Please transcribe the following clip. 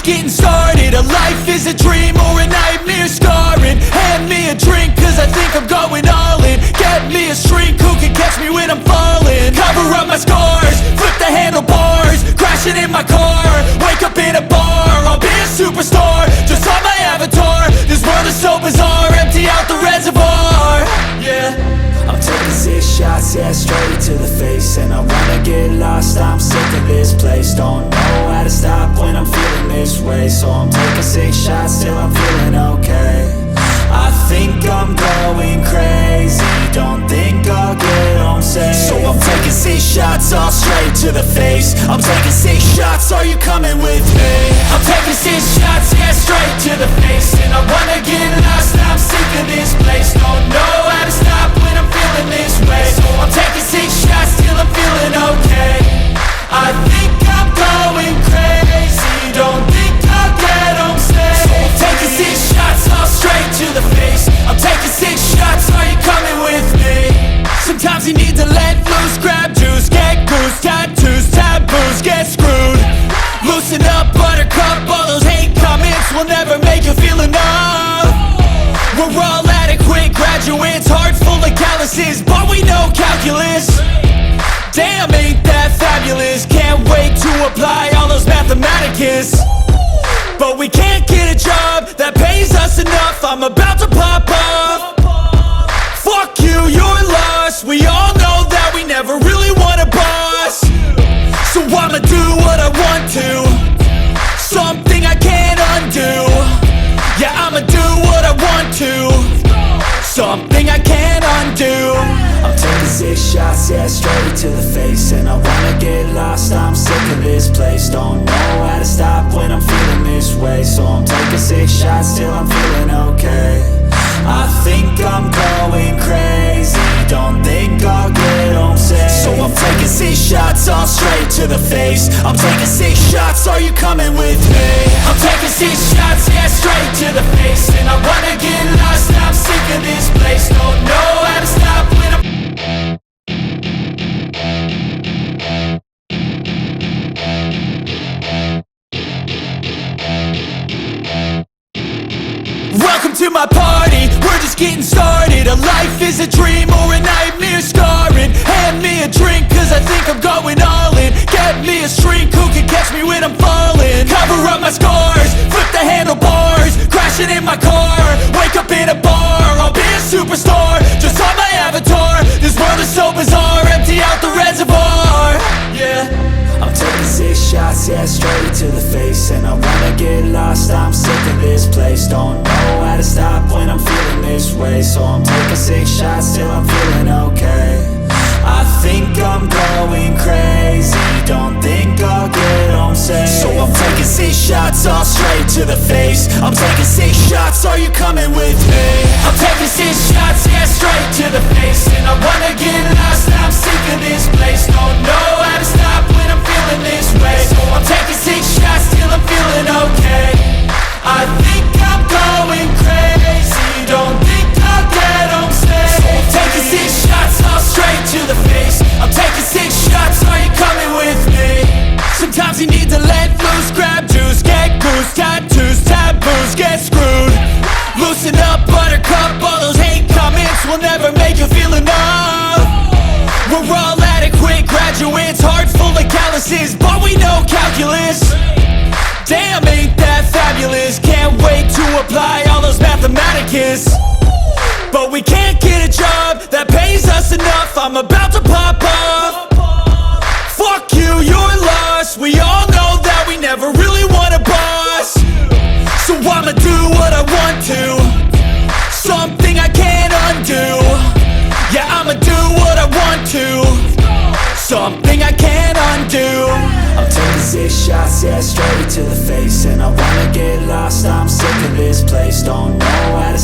getting started. A life is a dream or a nightmare scarring. Hand me a drink cause I think I'm going all in. Get me a shrink who can catch me when I'm falling. Cover up my scars, flip the handlebars, crashing in my car, wake up in a bar. I'll be a superstar, just on my avatar. This world is so bizarre, empty out the reservoir. Yeah, I'm taking 6 shots, yeah, straight to the face. And I wanna get lost, I'm sick of this place. Don't know how to stop when I'm feeling this way. So I'm taking 6 shots till I'm feeling okay. I think I'm going crazy, don't think I'll get home safe. So I'm taking 6 shots, all straight to the face. I'm taking 6 shots, are you coming with me? I'm taking 6 shots, yeah, straight to the face. And I wanna get lost, I'm sick of this place. Don't know how to stop when I'm feeling this way. So I'm taking 6 shots till I'm feeling okay. I think I'm going crazy, don't think I'll get home safe. So I'm taking 6 shots, all straight to the face. I'm taking 6 shots, are you coming with me? sometimes you need to let loose, grab juice, get goose, tattoos, taboos, get screwed. Loosen up, buttercup, all those hate comments will never make you feel enough. We're all adequate graduates, hearts full of calluses, but we know calculus. Damn, ain't that fabulous? Can't wait to apply all those mathematicus. But we can't get a job that pays us enough. I'm about to pop off. Fuck you, you're lost. We all know that we never really want a boss. So I'ma do what I want to, something I can't undo. Yeah, I'ma do what I want to, something I can't undo. I'm taking 6 shots, yeah, straight to the face. And I wanna get lost, I'm sick of this place. Don't know how to stop when I'm feeling this way. So I'm taking 6 shots till I'm feeling okay. I think I'm going crazy, don't think I'll get home safe. So I'm taking 6 shots, all straight to the face. I'm taking 6 shots, are you coming with me? I'm taking 6 shots, yeah, straight to the face. And I wanna get lost, I'm sick of this place. Don't know how to stop when I'm Welcome to my party, we're just getting started. A life is a dream or a nightmare scarring. Hand me a drink cause I think I'm going all in. Get me a shrink who can catch me when I'm falling. Cover up my scars, flip the handlebars, crashing in my car, wake up in a bar. I'll be a superstar, just on my avatar. This world is so bizarre, empty out the reservoir. Yeah, I'm taking 6 shots, yeah, straight to the face. And I wanna get lost, I'm sick of this place. Don't know how to stop when I'm feeling this way. So I'm taking 6 shots till I'm feeling okay. I think I'm going crazy, don't think I'll get home safe. So I'm taking 6 shots, all straight to the face. I'm taking 6 shots, are you coming with me? I'm taking 6 shots, yeah, straight to the face. And I wanna get lost, I'm sick of this place. Don't know how to stop when I'm feeling this way. So I'm taking 6 shots till I'm feeling okay. I think I'm going crazy, don't think I'll get home safe. So I'm taking 6 shots, all straight to the face. I'm taking 6 shots, are you coming with me? Sometimes you need to let loose, grab juice, get goose, tattoos, taboos, get screwed. Loosen up, buttercup, all those hate comments will never make you feel enough. We're all adequate graduates, hearts full of calluses, but we know calculus. Damn, ain't that fabulous? Can't wait to apply all those mathematicus. But we can't get a job that pays us enough. I'm about to pop off. Fuck you, you're lost. We all know that we never really want a boss. So I'ma do what I want to, something I can't undo. Yeah, I'ma do what I want to, something I can't undo. I'm taking 6 shots, yeah, straight to the face. And I wanna get lost, I'm sick of this place. Don't know how to